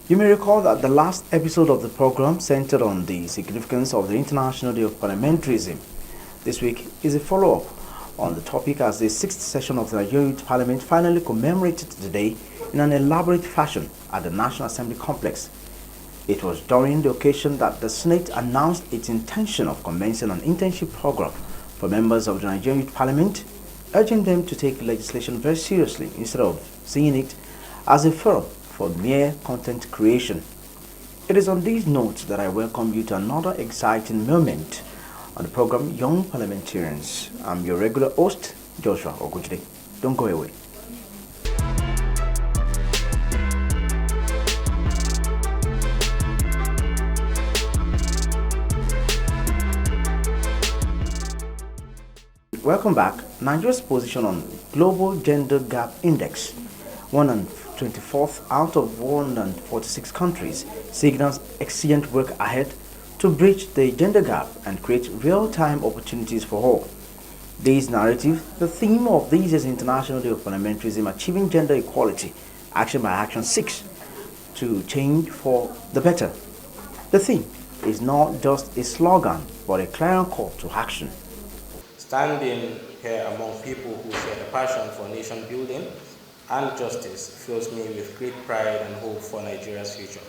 You may recall that the last episode of the program centered on the significance of the International Day of Parliamentarism. This week is a follow-up on the topic as the sixth session of the Nigerian Youth Parliament finally commemorated the day in an elaborate fashion at the National Assembly complex. It was during the occasion that the Senate announced its intention of commencing an internship program for members of the Nigerian Youth Parliament, urging them to take legislation very seriously instead of seeing it as a forum for mere content creation. It is on these notes that I welcome you to another exciting moment on the program Young Parliamentarians. I'm your regular host, Joshua Ogujide. Don't go away. Welcome back. Nigeria's position on Global Gender Gap Index, 124th out of 146 countries, signals excellent work ahead to bridge the gender gap and create real-time opportunities for all. This narrative, the theme of this year's International Day of Parliamentarism, Achieving Gender Equality, Action by Action 6, to change for the better. The theme is not just a slogan, but a clarion call to action. Standing here among people who share a passion for nation building and justice fills me with great pride and hope for Nigeria's future.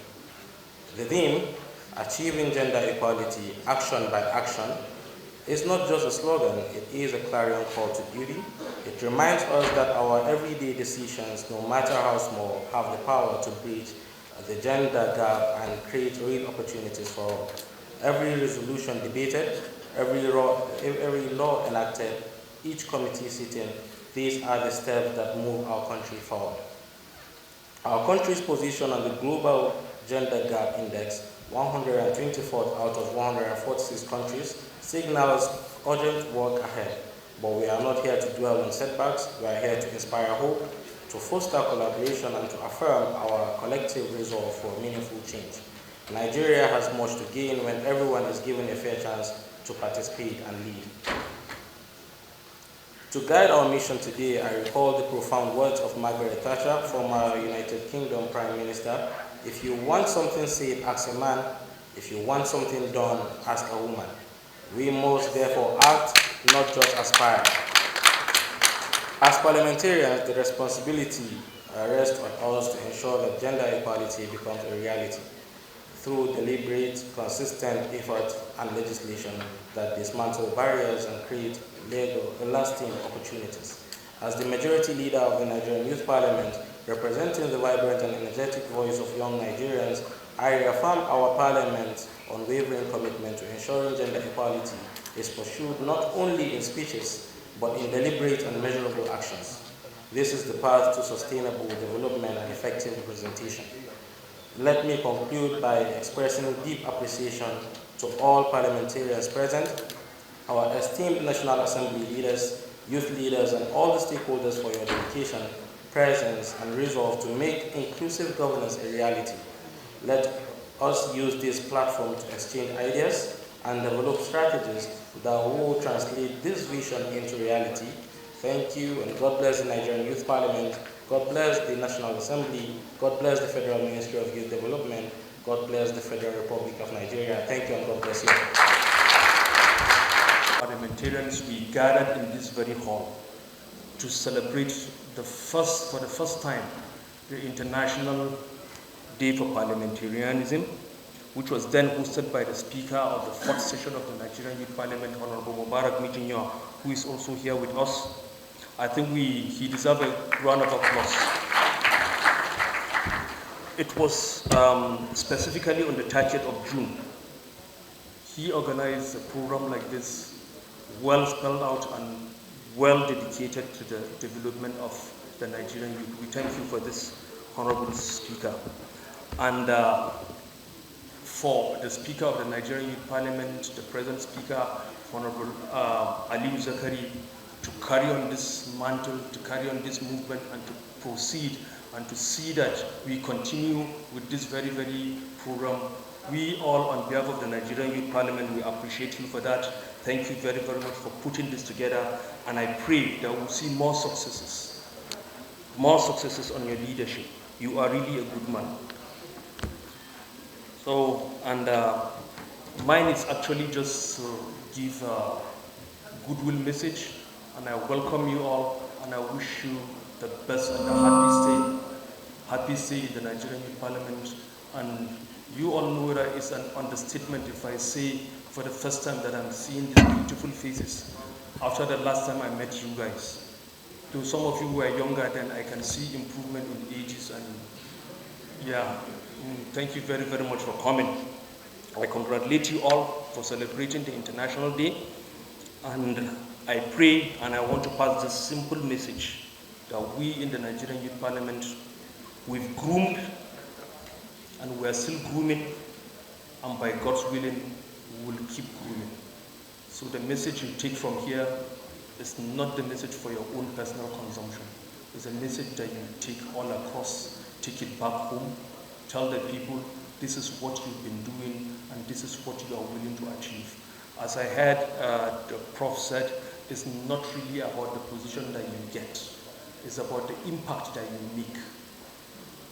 The theme, Achieving Gender Equality, Action by Action, is not just a slogan, it is a clarion call to duty. It reminds us that our everyday decisions, no matter how small, have the power to bridge the gender gap and create real opportunities for all. Every resolution debated, every law enacted, each committee sitting, these are the steps that move our country forward. Our country's position on the Global Gender Gap Index, 124th out of 146 countries, signals urgent work ahead. But we are not here to dwell on setbacks, we are here to inspire hope, to foster collaboration and to affirm our collective resolve for meaningful change. Nigeria has much to gain when everyone is given a fair chance to participate and lead. To guide our mission today, I recall the profound words of Margaret Thatcher, former United Kingdom Prime Minister. If you want something said, ask a man. If you want something done, ask a woman. We must therefore act, not just aspire. As parliamentarians, the responsibility rests on us to ensure that gender equality becomes a reality through deliberate, consistent effort and legislation that dismantle barriers and create lasting opportunities. As the majority leader of the Nigerian Youth Parliament, representing the vibrant and energetic voice of young Nigerians, I reaffirm our Parliament's unwavering commitment to ensuring gender equality is pursued not only in speeches, but in deliberate and measurable actions. This is the path to sustainable development and effective representation. Let me conclude by expressing deep appreciation to all parliamentarians present, our esteemed National Assembly leaders, youth leaders, and all the stakeholders for your dedication, presence, and resolve to make inclusive governance a reality. Let us use this platform to exchange ideas and develop strategies that will translate this vision into reality. Thank you, and God bless the Nigerian Youth Parliament. God bless the National Assembly. God bless the Federal Ministry of Youth Development. God bless the Federal Republic of Nigeria. Thank you, and God bless you. Parliamentarians, we gathered in this very hall to celebrate for the first time, the International Day for Parliamentarianism, which was then hosted by the Speaker of the fourth session of the Nigerian Youth Parliament, Honorable Mubarak Mijinyo, who is also here with us. I think he deserves a round of applause. It was specifically on the 30th of June. He organized a program like this, well spelled out and well dedicated to the development of the Nigerian youth. We thank you for this, Honorable Speaker. And for the Speaker of the Nigerian Youth Parliament, the present Speaker, Honorable Ali Zakari, to carry on this mantle, to carry on this movement, and to proceed and to see that we continue with this very, very program. We all, on behalf of the Nigerian Youth Parliament, we appreciate you for that. Thank you very, very much for putting this together, and I pray that we'll see more successes on your leadership. You are really a good man. So, and mine is actually just to give a goodwill message, and I welcome you all, and I wish you the best and a happy stay in the Nigerian Youth Parliament. And you all know that it's an understatement if I say for the first time that I'm seeing these beautiful faces after the last time I met you guys. To some of you who are younger, then I can see improvement in ages, and yeah, thank you very, very much for coming. I congratulate you all for celebrating the International Day, and I pray and I want to pass this simple message that we in the Nigerian Youth Parliament, we've groomed and we're still grooming, and by God's willing, we will keep grooming. So the message you take from here is not the message for your own personal consumption. It's a message that you take all across, take it back home, tell the people this is what you've been doing and this is what you are willing to achieve. As I heard the Prof said, it's not really about the position that you get. It's about the impact that you make.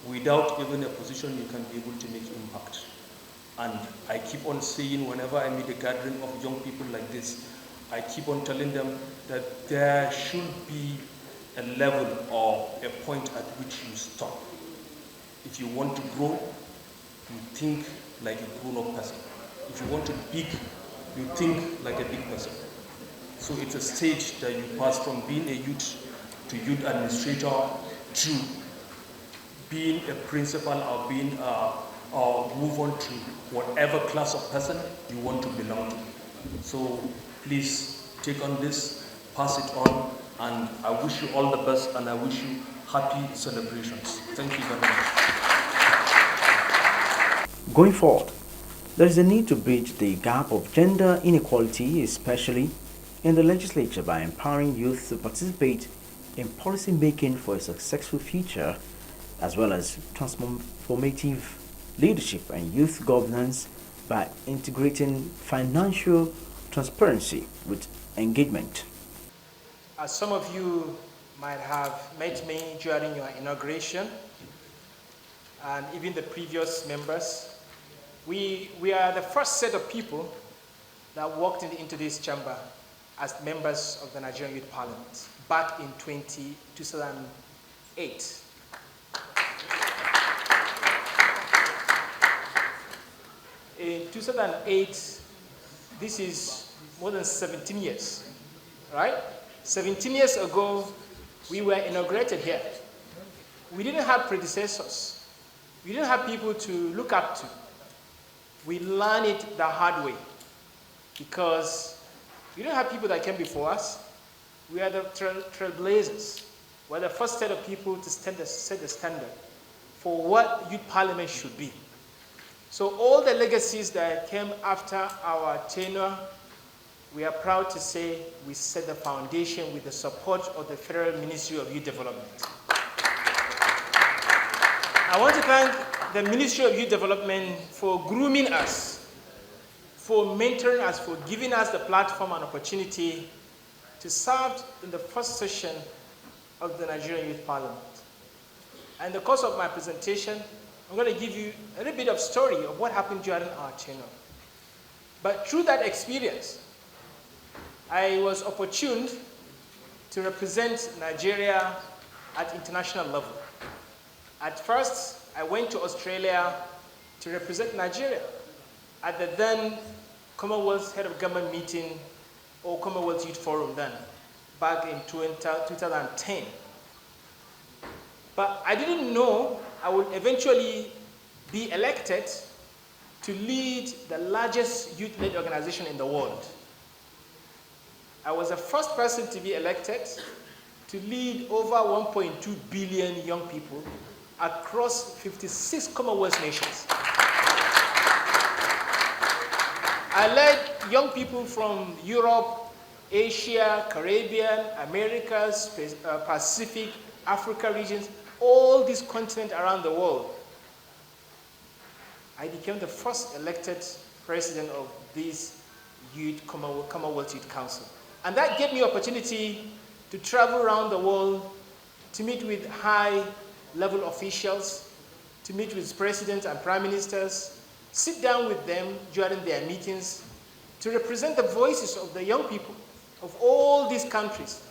Without even a position, you can be able to make impact. And I keep on saying, whenever I meet a gathering of young people like this, I keep on telling them that there should be a level or a point at which you stop. If you want to grow, you think like a grown-up person. If you want to be big, you think like a big person. So it's a stage that you pass from being a youth to youth administrator to being a principal or being or move on to whatever class of person you want to belong to. So please take on this, pass it on, and I wish you all the best, and I wish you happy celebrations. Thank you very much. Going forward, there is a need to bridge the gap of gender inequality, especially in the legislature, by empowering youth to participate in policy making for a successful future, as well as transformative leadership and youth governance by integrating financial transparency with engagement. As some of you might have met me during your inauguration, and even the previous members, we are the first set of people that walked into this chamber as members of the Nigerian Youth Parliament back in 2008. In 2008, this is more than 17 years, right? 17 years ago, we were inaugurated here. We didn't have predecessors. We didn't have people to look up to. We learned it the hard way because we didn't have people that came before us. We are the trailblazers. We're the first set of people to set the standard for what youth parliament should be. So all the legacies that came after our tenure, we are proud to say we set the foundation with the support of the Federal Ministry of Youth Development. I want to thank the Ministry of Youth Development for grooming us, for mentoring us, for giving us the platform and opportunity to serve in the first session of the Nigerian Youth Parliament. And in the course of my presentation, I'm going to give you a little bit of story of what happened during our tenure. But through that experience, I was opportuned to represent Nigeria at international level. At first, I went to Australia to represent Nigeria at the then Commonwealth Head of Government meeting, or Commonwealth Youth Forum then, back in 2010. But I didn't know I would eventually be elected to lead the largest youth-led organization in the world. I was the first person to be elected to lead over 1.2 billion young people across 56 Commonwealth nations. I led young people from Europe, Asia, Caribbean, Americas, Pacific, Africa regions, all these continents around the world. I became the first elected president of this Commonwealth Youth Council. And that gave me opportunity to travel around the world, to meet with high-level officials, to meet with presidents and prime ministers, sit down with them during their meetings to represent the voices of the young people of all these countries.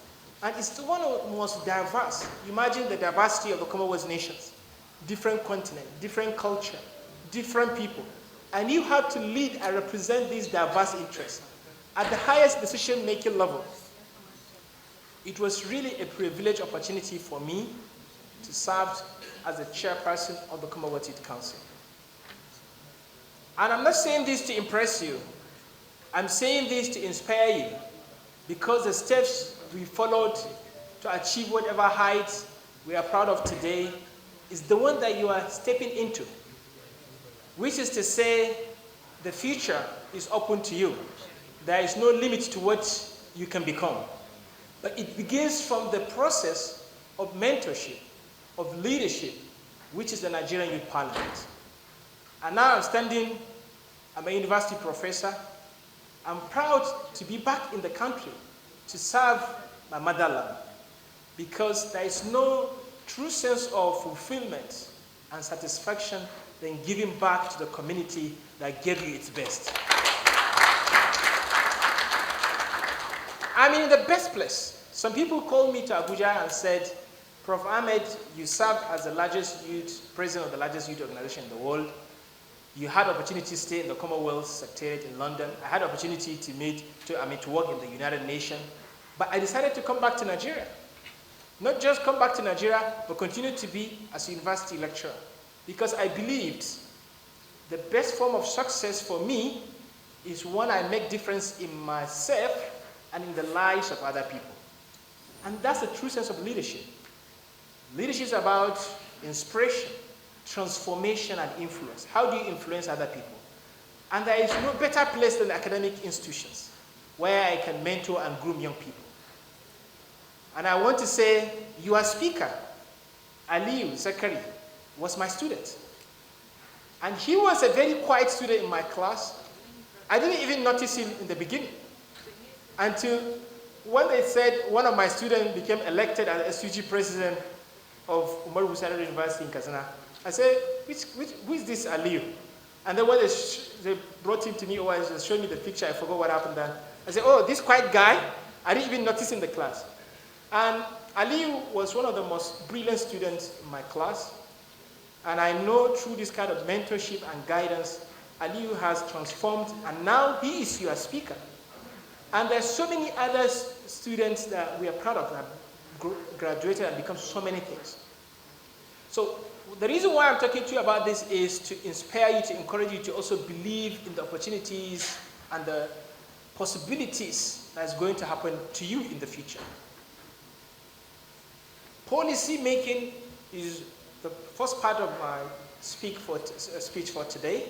And it's one of the most diverse. Imagine the diversity of the Commonwealth nations. Different continent, different culture, different people. And you have to lead and represent these diverse interests at the highest decision-making level. It was really a privileged opportunity for me to serve as the chairperson of the Commonwealth Youth Council. And I'm not saying this to impress you. I'm saying this to inspire you, because the steps we followed to achieve whatever heights we are proud of today is the one that you are stepping into, which is to say the future is open to you. There is no limit to what you can become. But it begins from the process of mentorship, of leadership, which is the Nigerian Youth Parliament. And now I'm a university professor. I'm proud to be back in the country to serve my motherland, because there is no true sense of fulfillment and satisfaction than giving back to the community that gave you its best. I'm in the best place. Some people called me to Abuja and said, Prof. Ahmed, you served as the largest youth, president of the largest youth organization in the world. You had opportunity to stay in the Commonwealth Secretariat in London. I had opportunity to work in the United Nations. But I decided to come back to Nigeria. Not just come back to Nigeria, but continue to be as a university lecturer. Because I believed the best form of success for me is when I make difference in myself and in the lives of other people. And that's the true sense of leadership. Leadership is about inspiration, transformation, and influence. How do you influence other people? And there is no better place than academic institutions where I can mentor and groom young people. And I want to say, your speaker, Aliyu Zakari, was my student. And he was a very quiet student in my class. I didn't even notice him in the beginning, until when they said one of my students became elected as SUG president of Umaru Musa University in Katsina. I said, who is this Aliyu? And then when they brought him to me, or they showed me the picture, I forgot what happened then. I said, oh, this quiet guy? I didn't even notice in the class. And Aliyu was one of the most brilliant students in my class. And I know through this kind of mentorship and guidance, Aliyu has transformed, and now he is your speaker. And there's so many other students that we are proud of that have graduated and become so many things. So the reason why I'm talking to you about this is to inspire you, to encourage you to also believe in the opportunities and the possibilities that's going to happen to you in the future. Policy making is the first part of my speech for today.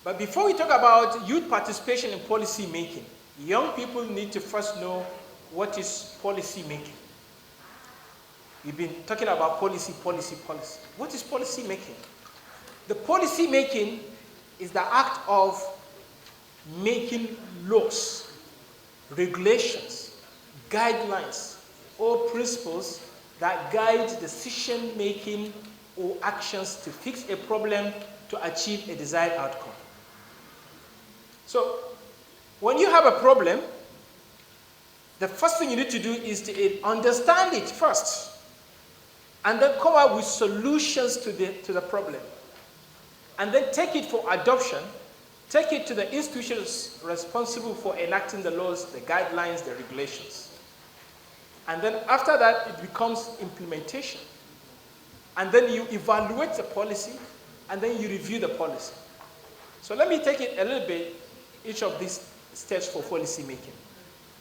But before we talk about youth participation in policy making, young people need to first know what is policy making. We've been talking about policy. What is policy making? The policy making is the act of making laws, regulations, guidelines, or principles that guide decision making or actions to fix a problem to achieve a desired outcome. So, when you have a problem, the first thing you need to do is to understand it first, and then come up with solutions to the problem. And then take it for adoption, take it to the institutions responsible for enacting the laws, the guidelines, the regulations. And then after that, it becomes implementation. And then you evaluate the policy, and then you review the policy. So let me take it a little bit, each of these steps for policy making.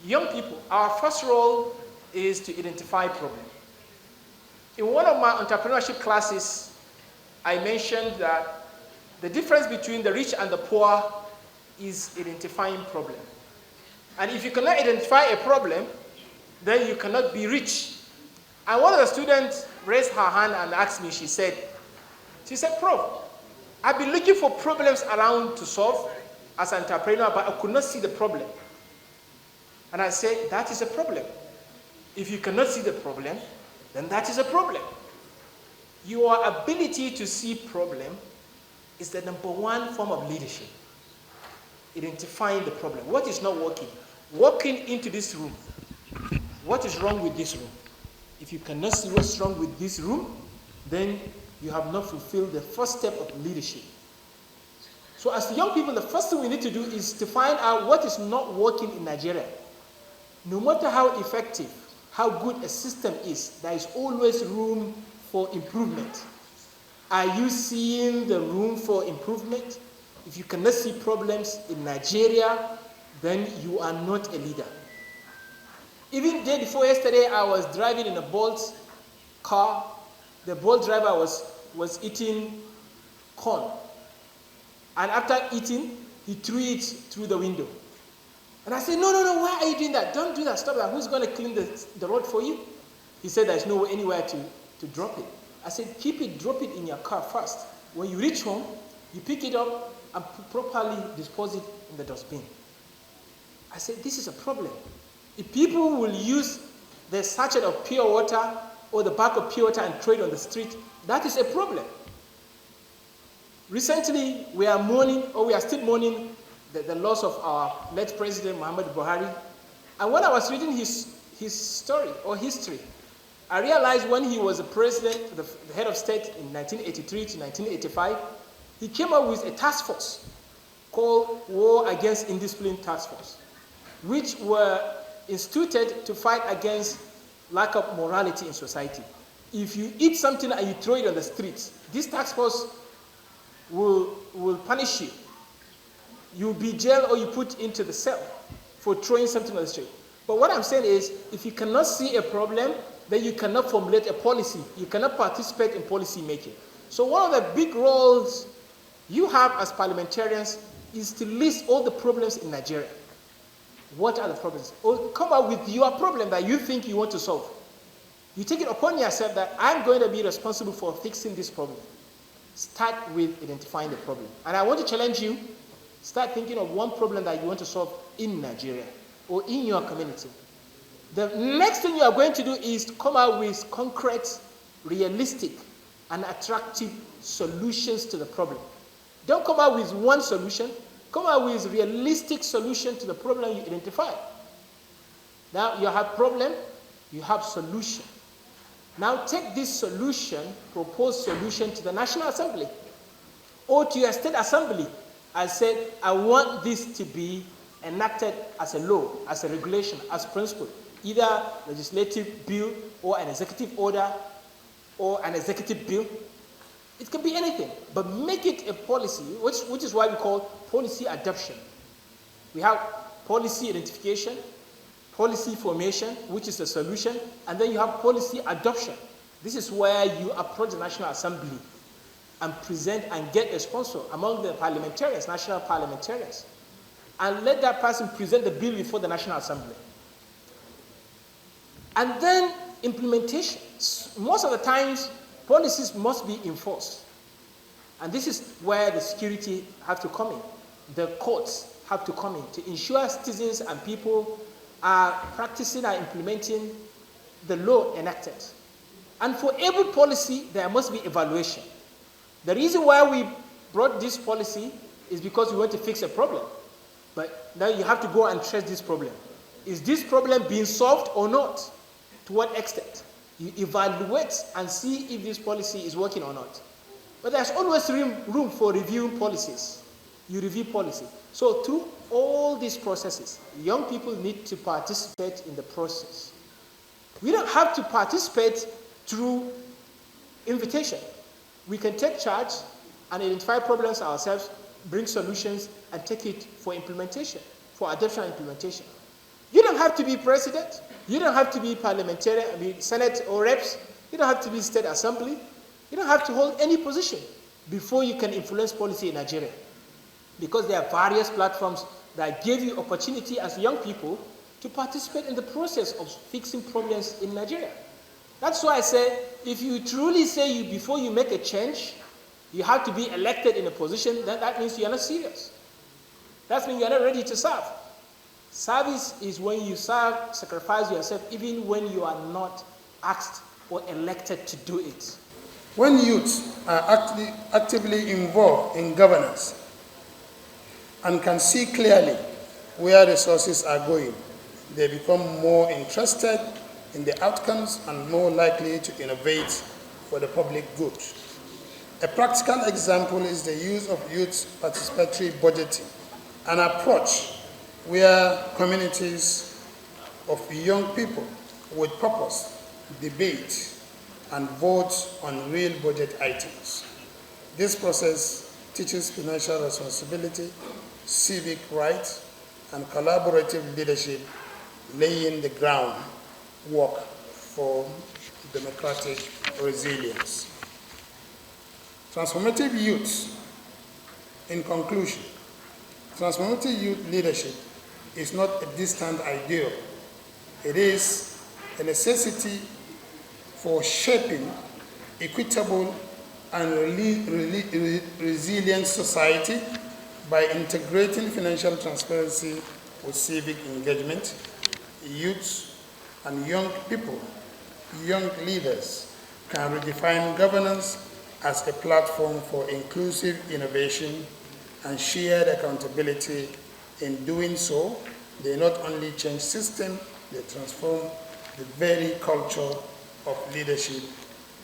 Young people, our first role is to identify problems. In one of my entrepreneurship classes, I mentioned that the difference between the rich and the poor is identifying problem. And if you cannot identify a problem, then you cannot be rich. And one of the students raised her hand and asked me, she said, Prof, I've been looking for problems around to solve as an entrepreneur, but I could not see the problem. And I said, that is a problem. If you cannot see the problem, then that is a problem. Your ability to see problem is the number one form of leadership. Identifying the problem. What is not working? Walking into this room. What is wrong with this room? If you cannot see what's wrong with this room, then you have not fulfilled the first step of leadership. So as young people, the first thing we need to do is to find out what is not working in Nigeria. No matter how effective, how good a system is, there is always room for improvement. Are you seeing the room for improvement? If you cannot see problems in Nigeria, then you are not a leader. Even day before yesterday, I was driving in a Bolt car. The Bolt driver was eating corn. And after eating, he threw it through the window. And I said, no, why are you doing that? Don't do that, stop that. Who's going to clean the road for you? He said there's anywhere to drop it. I said, drop it in your car first. When you reach home, you pick it up and properly dispose it in the dustbin. I said, this is a problem. If people will use the sachet of pure water or the bag of pure water and throw it on the street, that is a problem. Recently, we are still mourning the loss of our late President Muhammad Buhari. And when I was reading his story or history, I realized when he was a president, the head of state in 1983 to 1985, he came up with a task force called War Against Indiscipline Task Force, which were instituted to fight against lack of morality in society. If you eat something and you throw it on the streets, this task force will punish you. You'll be jailed or you put into the cell for throwing something on the street. But what I'm saying is, if you cannot see a problem, then you cannot formulate a policy. You cannot participate in policy making. So one of the big roles you have as parliamentarians is to list all the problems in Nigeria. What are the problems? Or come up with your problem that you think you want to solve. You take it upon yourself that I'm going to be responsible for fixing this problem. Start with identifying the problem. And I want to challenge you, start thinking of one problem that you want to solve in Nigeria or in your community. The next thing you are going to do is to come out with concrete, realistic, and attractive solutions to the problem. Don't come out with one solution. Come out with realistic solution to the problem you identify. Now you have problem, you have solution. Now take this solution, proposed solution to the National Assembly or to your state assembly and say, I want this to be enacted as a law, as a regulation, as principle, either legislative bill or an executive order or an executive bill. It can be anything, but make it a policy, which is why we call policy adoption. We have policy identification, policy formation, which is the solution, and then you have policy adoption. This is where you approach the National Assembly and present and get a sponsor among the parliamentarians, national parliamentarians, and let that person present the bill before the National Assembly. And then implementation. Most of the times, policies must be enforced. And this is where the security have to come in. The courts have to come in to ensure citizens and people are practicing and implementing the law enacted. And for every policy, there must be evaluation. The reason why we brought this policy is because we want to fix a problem. But now you have to go and trace this problem. Is this problem being solved or not? To what extent? You evaluate and see if this policy is working or not. But there's always room for reviewing policies. You review policy. So through all these processes, young people need to participate in the process. We don't have to participate through invitation. We can take charge and identify problems ourselves, bring solutions, and take it for implementation, for adoption and implementation. You don't have to be president. You don't have to be parliamentarian, senate or reps. You don't have to be state assembly. You don't have to hold any position before you can influence policy in Nigeria. Because there are various platforms that give you opportunity as young people to participate in the process of fixing problems in Nigeria. That's why I say, if you truly say before you make a change, you have to be elected in a position, then that means you are not serious. That means you are not ready to serve. Service is when you serve, sacrifice yourself, even when you are not asked or elected to do it. When youth are actively involved in governance and can see clearly where resources are going, they become more interested in the outcomes and more likely to innovate for the public good. A practical example is the use of youth participatory budgeting, an approach where communities of young people with purpose debate and vote on real budget items. This process teaches financial responsibility, civic rights, and collaborative leadership, laying the groundwork for democratic resilience. Transformative youth. In conclusion, transformative youth leadership is not a distant ideal. It is a necessity for shaping equitable and resilient society by integrating financial transparency with civic engagement. Youth and young people, young leaders can redefine governance as a platform for inclusive innovation and shared accountability. In doing so, they not only change system, they transform the very culture of leadership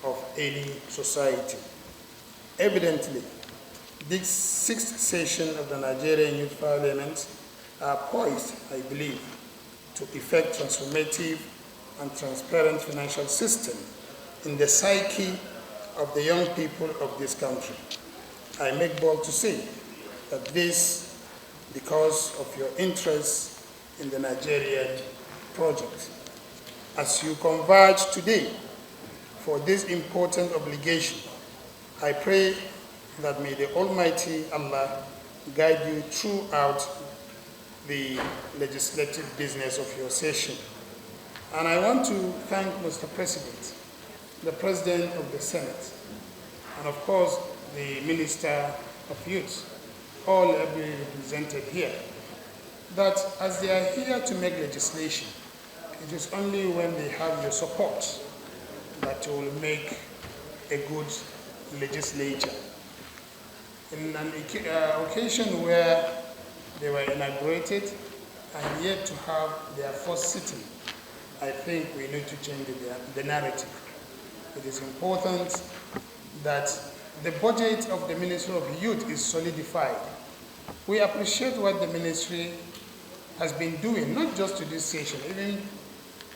of any society. Evidently, this sixth session of the Nigerian Youth Parliament are poised, I believe, to effect transformative and transparent financial system in the psyche of the young people of this country. I make bold to say that this because of your interest in the Nigerian project. As you converge today for this important obligation, I pray that may the Almighty Allah guide you throughout the legislative business of your session. And I want to thank Mr. President, the President of the Senate, and of course the Minister of Youth, all ably represented here, that as they are here to make legislation, it is only when they have your support that you will make a good legislature. In an occasion where they were inaugurated and yet to have their first sitting, I think we need to change the narrative. It is important that the budget of the Ministry of Youth is solidified. We appreciate what the ministry has been doing, not just to this session, even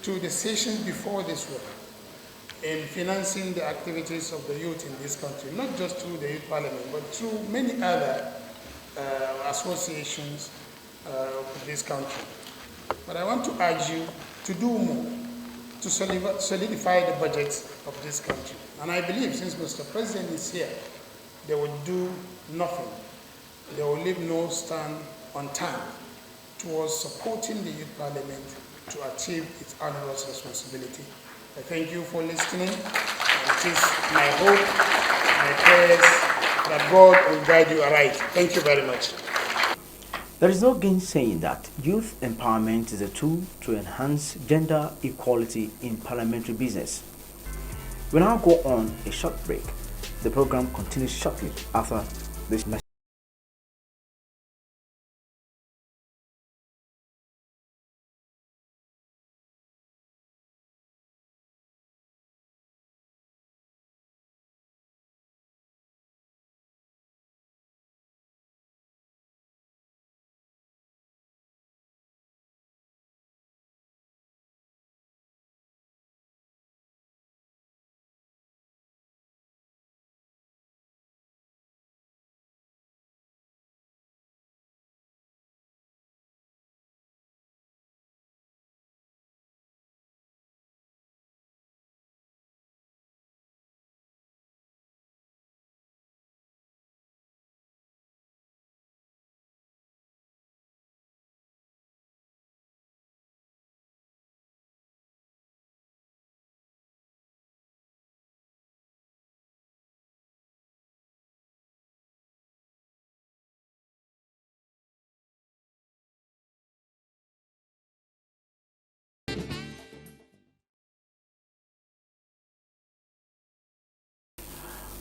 to the sessions before this one, in financing the activities of the youth in this country, not just through the Youth Parliament, but through many other associations of this country. But I want to urge you to do more, to solidify the budget of this country. And I believe since Mr. President is here, they will do nothing. They will leave no stone unturned towards supporting the Youth Parliament to achieve its onerous responsibility. I thank you for listening. It is my hope, my prayers, that God will guide you aright. Thank you very much. There is no gainsaying that youth empowerment is a tool to enhance gender equality in parliamentary business. We now go on a short break. The program continues shortly after this message.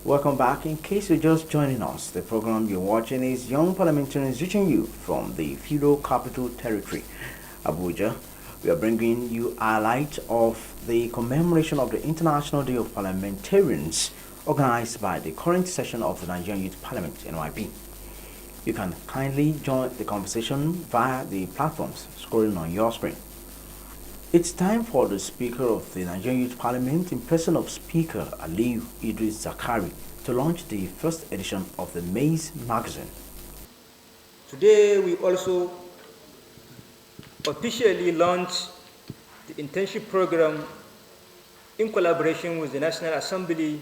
Welcome back. In case you're just joining us, the program you're watching is Young Parliamentarians reaching you from the Federal Capital Territory, Abuja. We are bringing you a highlight of the commemoration of the International Day of Parliamentarians organized by the current session of the Nigerian Youth Parliament, NYP. You can kindly join the conversation via the platforms scrolling on your screen. It's time for the Speaker of the Nigerian Youth Parliament, in person of Speaker Aliyu Idris Zakari, to launch the first edition of the Maize magazine. Today we also officially launched the internship program in collaboration with the National Assembly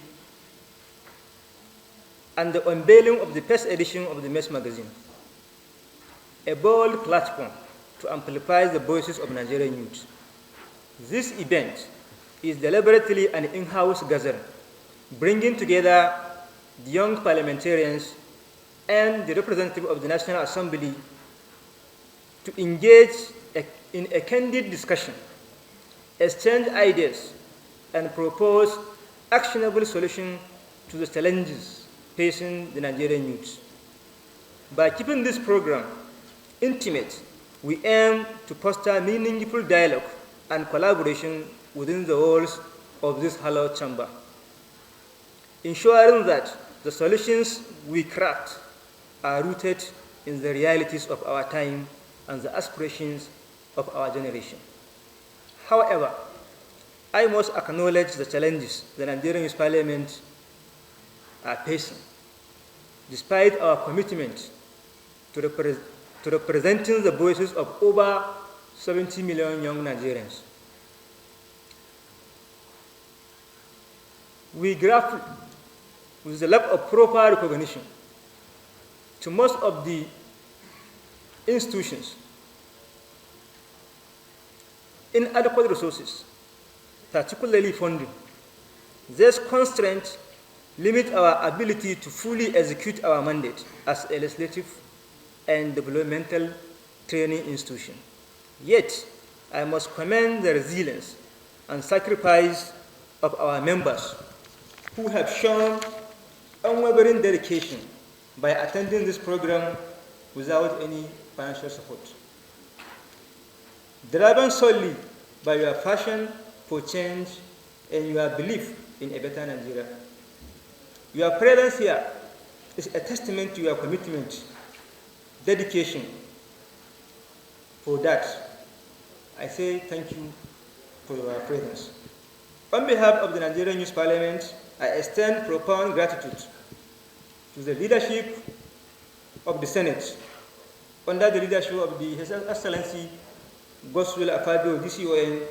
and the unveiling of the first edition of the Maize magazine, a bold platform to amplify the voices of Nigerian youth. This event is deliberately an in-house gathering, bringing together the young parliamentarians and the representative of the National Assembly to engage in a candid discussion, exchange ideas, and propose actionable solutions to the challenges facing the Nigerian youth. By keeping this program intimate, we aim to foster meaningful dialogue and collaboration within the walls of this hallowed chamber, ensuring that the solutions we craft are rooted in the realities of our time and the aspirations of our generation. However, I must acknowledge the challenges the Nigerian Youth Parliament are facing, despite our commitment to representing the voices of over 70 million young Nigerians. We grapple with the lack of proper recognition to most of the institutions, inadequate resources, particularly funding. These constraints limit our ability to fully execute our mandate as a legislative and developmental training institution. Yet, I must commend the resilience and sacrifice of our members who have shown unwavering dedication by attending this program without any financial support. Driven solely by your passion for change and your belief in a better Nigeria. Your presence here is a testament to your commitment, dedication. For that, I say thank you for your presence. On behalf of the Nigerian Youth Parliament, I extend profound gratitude to the leadership of the Senate, under the leadership of His Excellency Godswill Akpabio, DCON,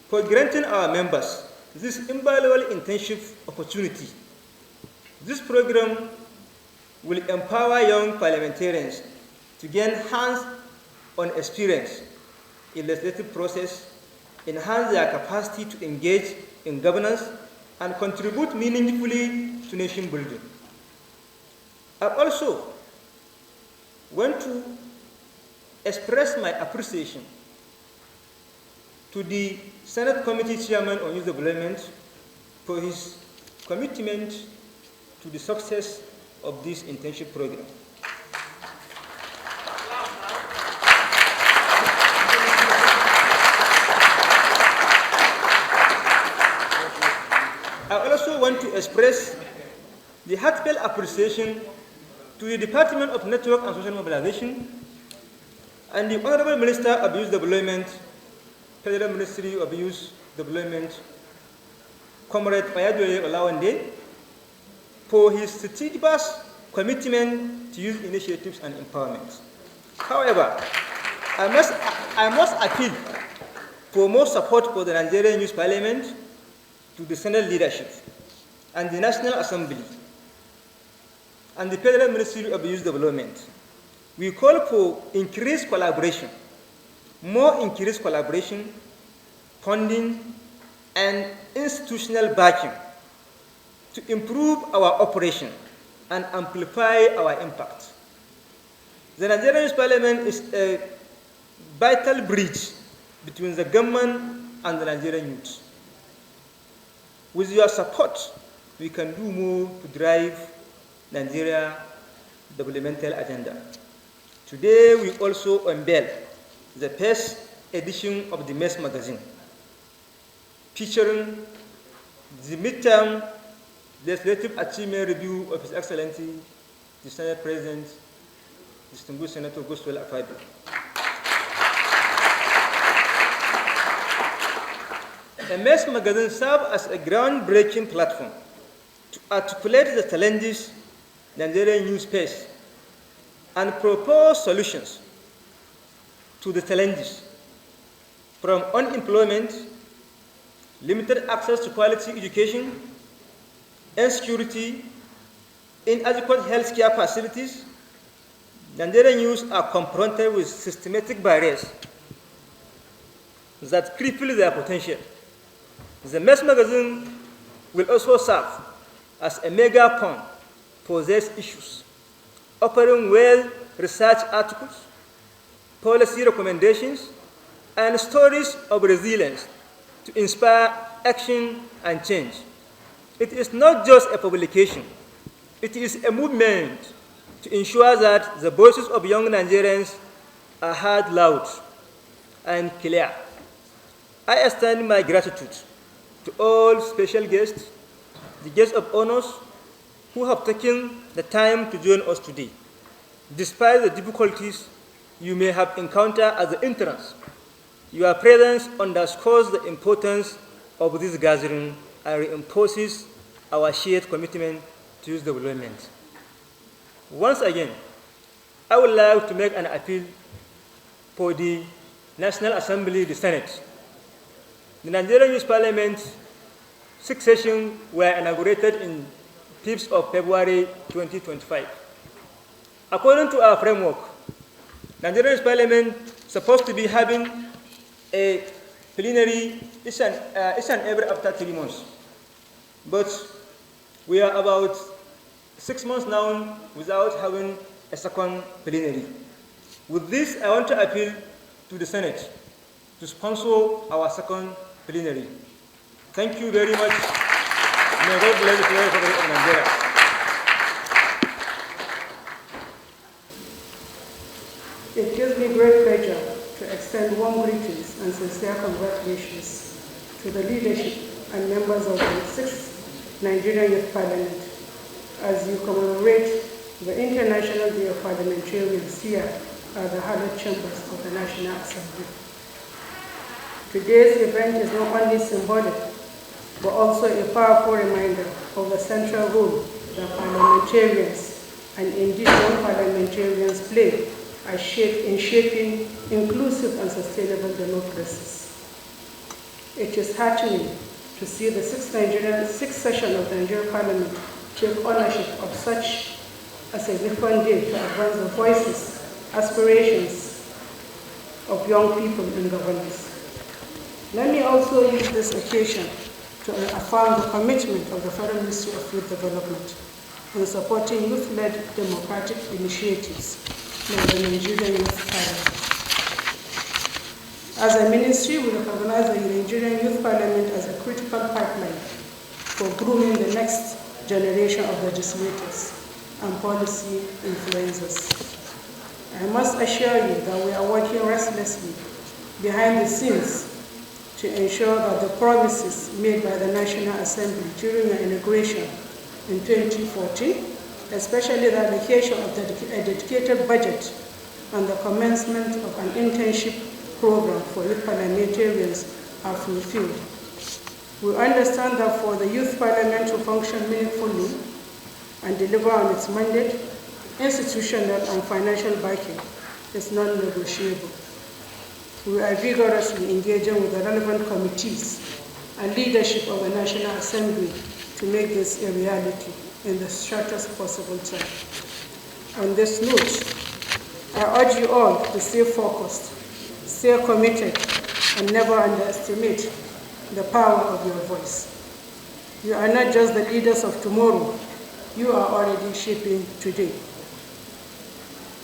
for granting our members this invaluable internship opportunity. This program will empower young parliamentarians to gain hands-on experience in the legislative process, enhance their capacity to engage in governance, and contribute meaningfully to nation building. I also want to express my appreciation to the Senate Committee Chairman on Youth Development for his commitment to the success of this internship program. I also want to express the heartfelt appreciation to the Department of Network and Social Mobilization and the Honorable Minister of Youth Development, Federal Ministry of Youth Development, Comrade Oyadele Olawande, for his steadfast commitment to youth initiatives and empowerment. However, I must appeal for more support for the Nigerian Youth Parliament to the Senate leadership and the National Assembly and the Federal Ministry of Youth Development. We call for increased collaboration, more increased collaboration, funding, and institutional backing to improve our operation and amplify our impact. The Nigerian Youth Parliament is a vital bridge between the government and the Nigerian youth. With your support, we can do more to drive Nigeria's developmental agenda. Today, we also unveil the first edition of the MESS magazine, featuring the midterm legislative achievement review of His Excellency, the Senate President, distinguished Senator Goswell Akpabio. The MESS magazine serves as a groundbreaking platform to articulate the challenges Nigerian youth face and propose solutions to the challenges from unemployment, limited access to quality education, insecurity, inadequate healthcare facilities. Nigerian youth are confronted with systematic barriers that cripple their potential. The MESS magazine will also serve as a megaphone for these issues, offering well-researched articles, policy recommendations, and stories of resilience to inspire action and change. It is not just a publication, it is a movement to ensure that the voices of young Nigerians are heard loud and clear. I extend my gratitude to all special guests, the guests of honors who have taken the time to join us today. Despite the difficulties you may have encountered at the entrance, your presence underscores the importance of this gathering and reinforces our shared commitment to youth development. Once again, I would like to make an appeal for the National Assembly, the Senate. The Nigerian Youth Parliament 6 sessions were inaugurated in 5th of February 2025. According to our framework, Nigerian Youth Parliament is supposed to be having a plenary each and every after 3 months. But we are about 6 months now without having a second plenary. With this, I want to appeal to the Senate to sponsor our second plenary. Thank you very much. May God bless the Republic of Nigeria. It gives me great pleasure to extend warm greetings and sincere congratulations to the leadership and members of the 6th Nigerian Youth Parliament as you commemorate the International Day of Parliamentarians here at the hallowed chambers of the National Assembly. Today's event is not only symbolic, but also a powerful reminder of the central role that parliamentarians and indeed non-parliamentarians play in shaping inclusive and sustainable democracies. It is heartening to see the 6th session of the Nigerian Parliament take ownership of such a significant day to advance the voices, aspirations of young people in governance. Let me also use this occasion to affirm the commitment of the Federal Ministry of Youth Development in supporting youth-led democratic initiatives like the Nigerian Youth Parliament. As a ministry, we recognize the Nigerian Youth Parliament as a critical pipeline for grooming the next generation of legislators and policy influencers. I must assure you that we are working restlessly behind the scenes to ensure that the promises made by the National Assembly during the inauguration in 2014, especially the allocation of a dedicated budget and the commencement of an internship program for youth parliamentarians, are fulfilled. We understand that for the Youth Parliament to function meaningfully and deliver on its mandate, institutional and financial backing is non-negotiable. We are vigorously engaging with the relevant committees and leadership of the National Assembly to make this a reality in the shortest possible time. On this note, I urge you all to stay focused, stay committed, and never underestimate the power of your voice. You are not just the leaders of tomorrow, you are already shaping today.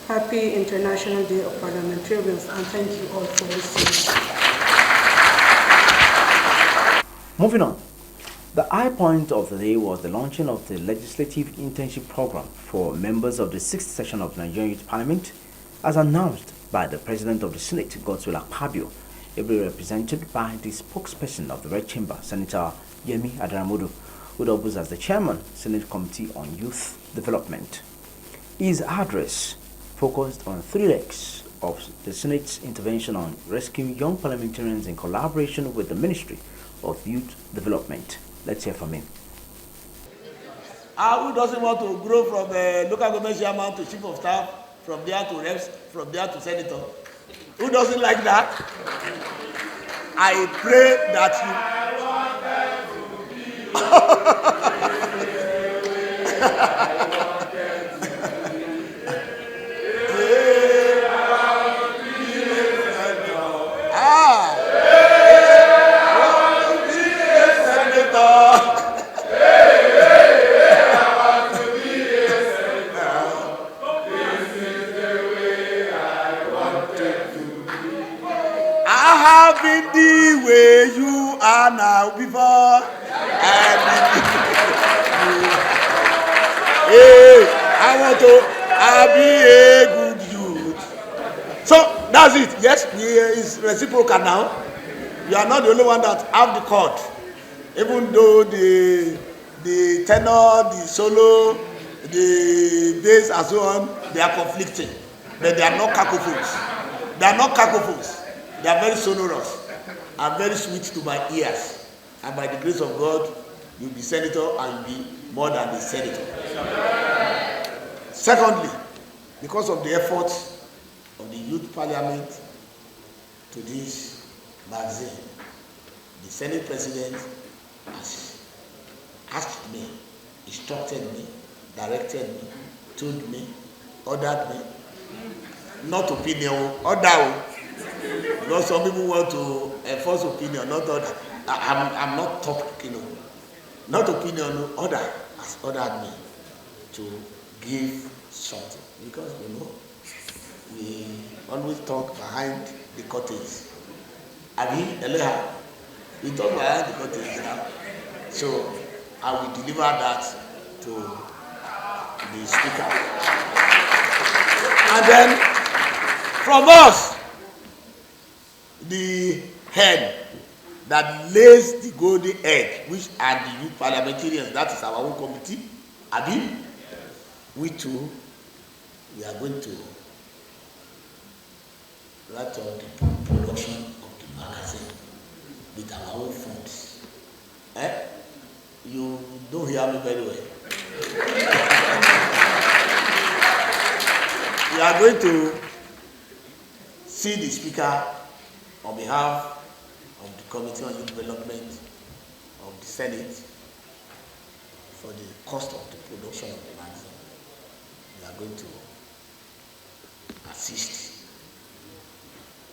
Happy International Day of Parliamentarians, and thank you all for listening. Moving on, The high point of the day was the launching of the Legislative Internship Program for members of the 6th session of the Nigerian Youth Parliament, as announced by the President of the Senate, Godswill Akpabio, ably represented by the spokesperson of the Red Chamber, Senator Yemi Adaramodu, who doubles as the Chairman, Senate Committee on Youth Development. His address focused on 3 legs of the Senate's intervention on rescuing young parliamentarians in collaboration with the Ministry of Youth Development. Let's hear from him. Who doesn't want to grow from local government chairman to chief of staff, from there to reps, from there to senator? Who doesn't like that? I pray that the way you are now before. Hey, I want to be a good youth. So that's it. Yes, it's reciprocal now. You are not the only one that have the chord. Even though the tenor, the solo, the bass and so on, they are conflicting. But they are not cacophones. They are not cacophones. They are very sonorous and very sweet to my ears. And by the grace of God, you'll be senator and you'll be more than a senator. Secondly, because of the efforts of the Youth Parliament to this magazine, the Senate President has asked me, instructed me, directed me, told me, ordered me, not opinion, order. Because some people want to enforce opinion, not order. I'm not talking, not opinion, order has ordered me to give something. Because, we always talk behind the curtains. We talk behind the curtains now. So I will deliver that to the speaker. And then from us, the hen that lays the golden egg, which are the youth parliamentarians, that is our own committee, we too, we are going to write out the production of the magazine with our own funds. You don't hear me very well. We are going to see the speaker on behalf of the Committee on Youth Development of the Senate for the cost of the production of the magazine. We are going to assist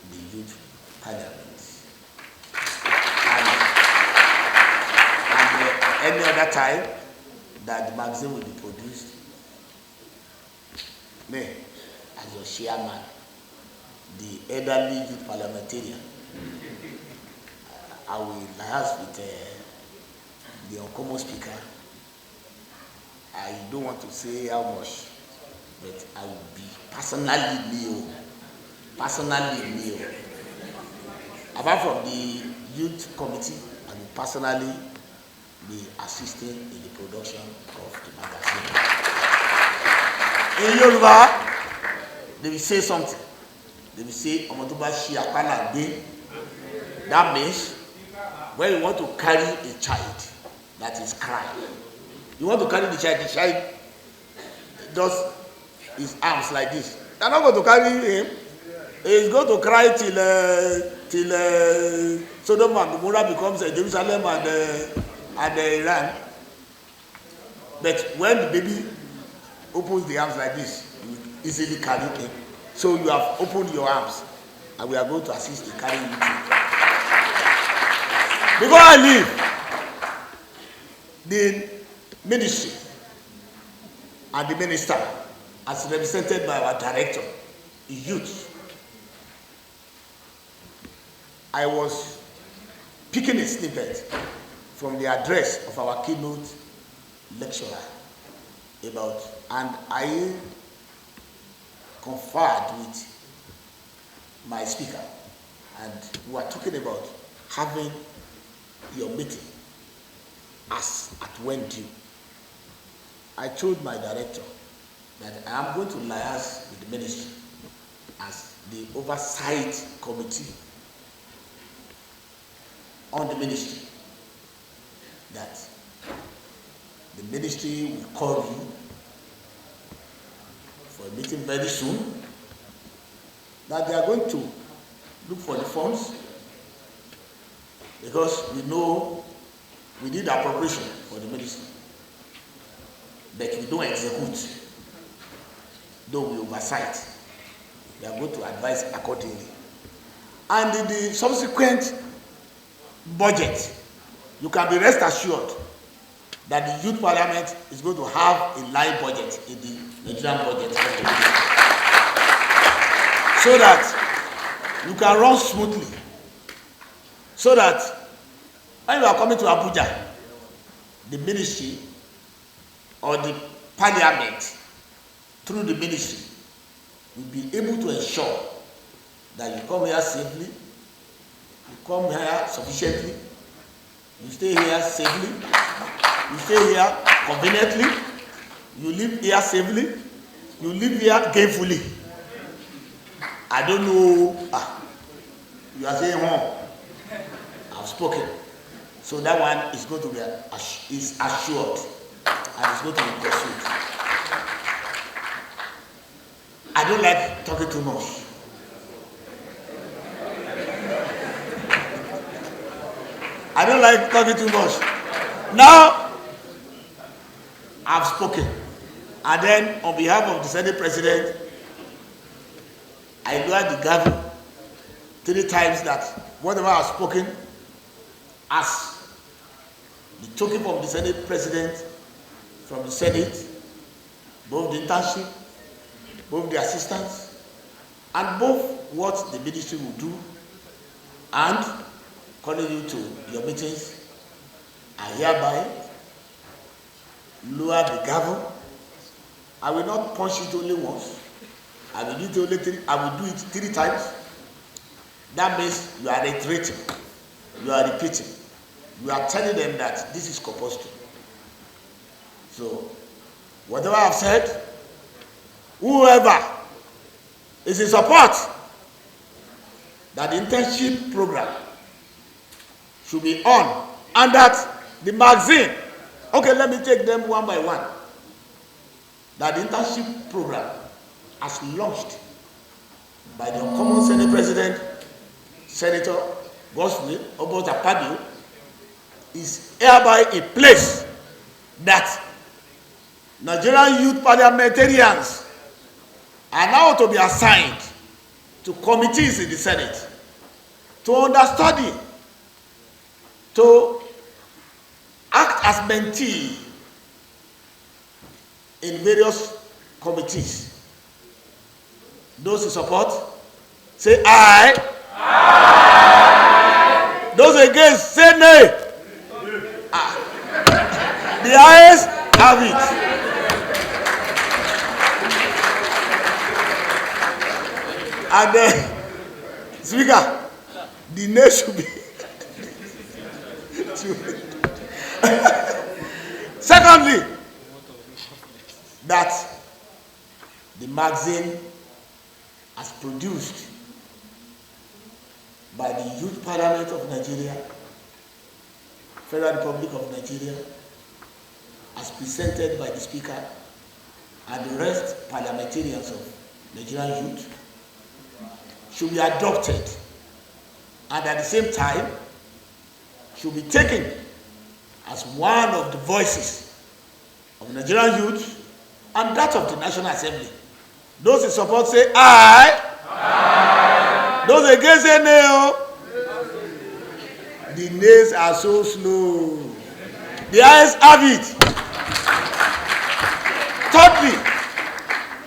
the Youth Parliament. And any other time that the magazine will be produced, me, as your chairman, the elderly youth parliamentarian, I will liaise with the uncommon speaker. I don't want to say how much, but I will be personally me. Apart from the youth committee, I will personally be assisting in the production of the magazine. In Yoruba, they will say something. They will say, that means when you want to carry a child that is crying, you want to carry the child does his arms like this. You're not going to carry him. He's going to cry till Sodom and Gomorrah becomes Jerusalem and Iran. But when the baby opens the arms like this, you easily carry him. So you have opened your arms, and we are going to assist in carrying you too. Before I leave, the ministry and the minister, as represented by our director, youth, I was picking a snippet from the address of our keynote lecturer about, and I conferred with my speaker, and we were talking about having your meeting as at when due. I told my director that I am going to liaise with the ministry as the oversight committee on the ministry, that the ministry will call you for a meeting very soon, that they are going to look for the funds, because we know we need appropriation for the ministry, but we don't execute, though we oversight. We are going to advise accordingly. And in the subsequent budget, you can be rest assured that the Youth Parliament is going to have a line budget in the Nigerian budget, so that you can run smoothly, so that when you are coming to Abuja, the ministry or the parliament through the ministry will be able to ensure that you come here safely, you come here sufficiently, you stay here safely, you stay here conveniently, you live here safely, you live here gainfully. I don't know, you are saying home. I've spoken. So that one is going to be is assured and is going to be pursued. I don't like talking too much. I don't like talking too much. Now, I've spoken. And then, on behalf of the Senate President, I lowered the gavel 3 times that whatever I've spoken, as the token from the Senate President, from the Senate, both the internship, both the assistants, and both what the ministry will do, and calling you to your meetings, I hereby lower the gavel. I will not punch it only once. I will do it only 3. I will do it 3 times. That means you are reiterating, you are repeating, you are telling them that this is compulsory. So, whatever I've said, whoever is in support that the internship program should be on, and that the magazine, okay, let me take them one by one, that the internship program as launched by the common Senate President, Senator Godswill Obotakpabio, is hereby a place that Nigerian youth parliamentarians are now to be assigned to committees in the Senate to understudy, to act as mentee in various committees. Those who support, say aye. Aye. Those against, say nay. Aye. The ayes have it. And Speaker, the nay should be. Secondly, that the magazine as produced by the Youth Parliament of Nigeria, Federal Republic of Nigeria, as presented by the Speaker and the rest parliamentarians of Nigerian youth, should be adopted, and at the same time should be taken as one of the voices of Nigerian youth and that of the National Assembly. Those in support say aye. Aye. Those against say nay. The nays are so slow. The ayes have it. Thirdly,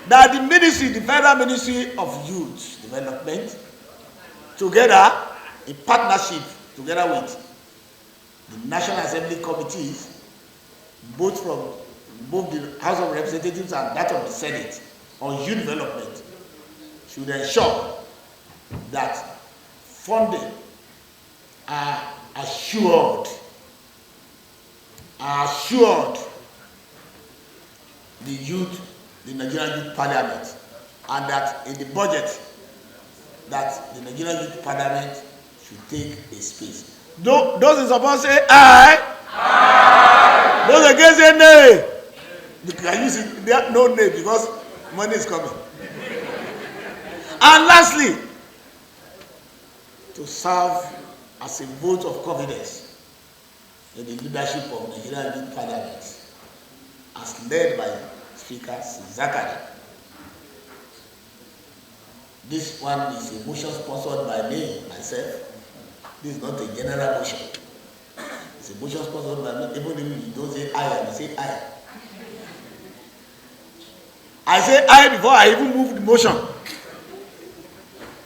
that the ministry, the Federal Ministry of Youth Development, together in partnership, together with the National Assembly committees, both the House of Representatives and that of the Senate, on youth development should ensure that funding are assured the Nigerian Youth Parliament, and that in the budget that the Nigerian Youth Parliament should take a space. Those in support say aye. Aye. Those against say nay. You can use it. There no nay because money is coming. And lastly, to serve as a vote of confidence in the leadership of the Nigerian Youth Parliament, as led by Speaker Zakari. This one is a motion sponsored by me, myself. This is not a general motion. It's a motion sponsored by me. Even if you don't say aye, I say aye. I say aye before I even move the motion.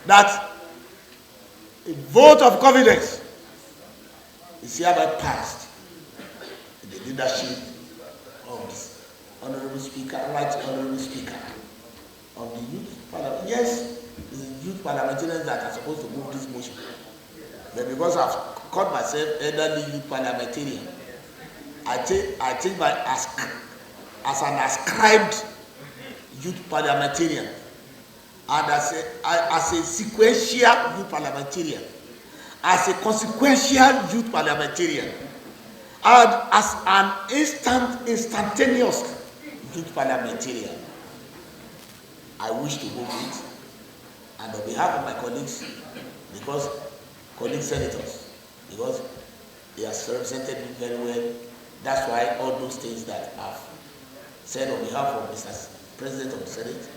That a vote of confidence is hereby passed in the leadership of this Honorable Speaker, Right Honorable Speaker of the Youth Parliament. Yes, it's the youth parliamentarians that are supposed to move this motion. But because I've called myself elderly youth parliamentarian, I think by as an ascribed youth parliamentarian and as a sequential youth parliamentarian, as a consequential youth parliamentarian, and as an instantaneous youth parliamentarian, I wish to move it, and on behalf of my colleagues, because colleague senators, because they have represented me very well. That's why all those things that I've said on behalf of Mr. President of the Senate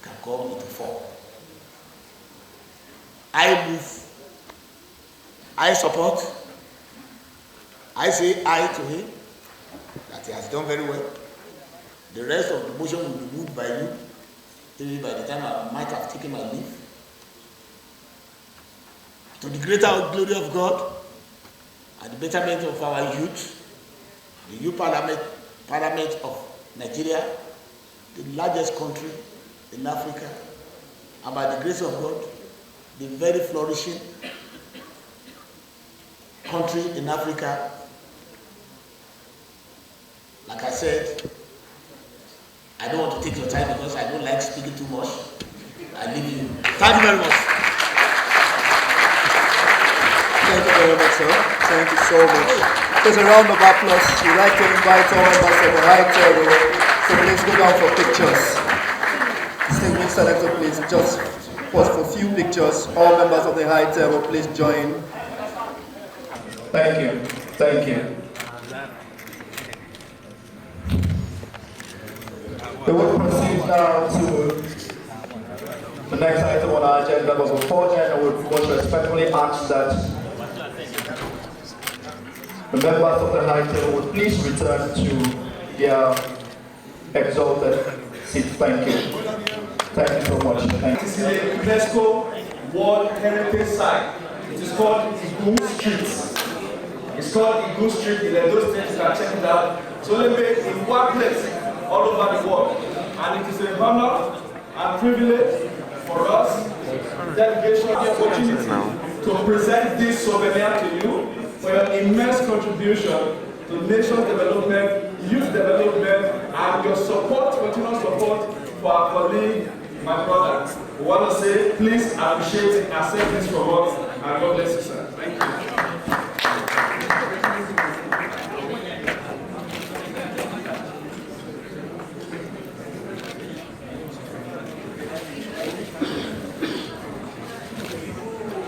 can come into form. I move, I support, I say aye to him, that he has done very well. The rest of the motion will be moved by you, maybe by the time I might have taken my leave. To the greater glory of God and the betterment of our youth, the youth parliament of Nigeria, the largest country in Africa, and by the grace of God, the very flourishing country in Africa. Like I said, I don't want to take your time because I don't like speaking too much. I leave you. Thank you very much. Thank you very much, sir. Thank you so much. There's a round of applause. We'd like to invite all members of the high table. So please go down for pictures. Distinguished senator, please just pause for a few pictures. All members of the high table, please join. Thank you. Thank you. We will proceed now to the next item on our agenda. But before then, I would most respectfully ask that the members of the high table would please return to their exalted seats. Thank you. Thank you so much. Thank you. This is a UNESCO World Heritage Site. It is called Igu Street. It's called Igu Street in Edo State. You can check it out. It's only made in one place all over the world. And it is a honor and privilege for us, delegation, the opportunity to present this souvenir to you for your immense contribution to nation development, youth development, and your support, continuous support for our colleague, my brother. We want to say, please appreciate it, accept this from us, and God bless you, sir. Thank you.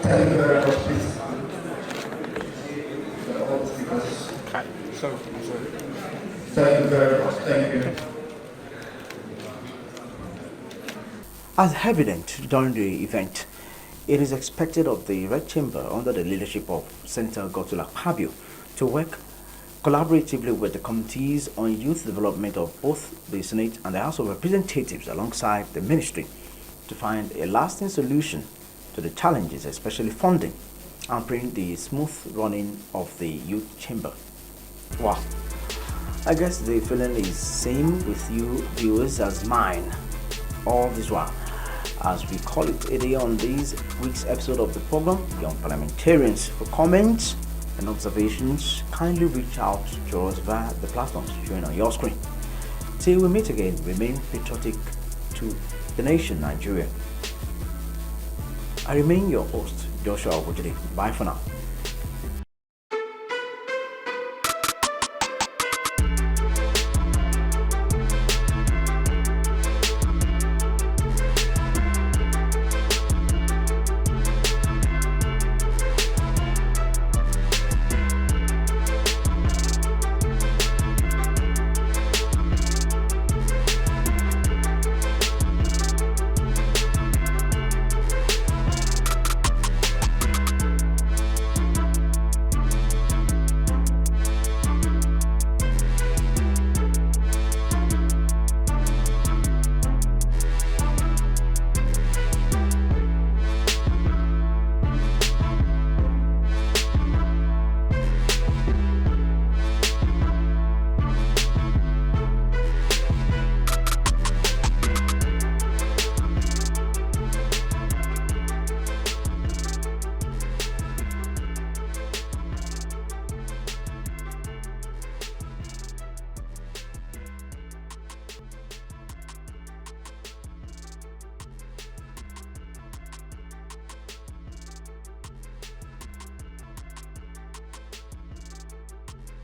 Thank you very much, please. Thank you very much. Thank you. As evident during the event, it is expected of the Red Chamber under the leadership of Senator Godswill Akpabio to work collaboratively with the committees on youth development of both the Senate and the House of Representatives alongside the Ministry to find a lasting solution to the challenges, especially funding hampering the smooth running of the youth chamber. Wow, I guess the feeling is same with you viewers as mine. All this while, as we call it a day on this week's episode of the program, Young Parliamentarians. For comments and observations, kindly reach out to us via the platforms showing on your screen. Till we meet again, remain patriotic to the nation, Nigeria. I remain your host, Joshua Wojide. Bye for now.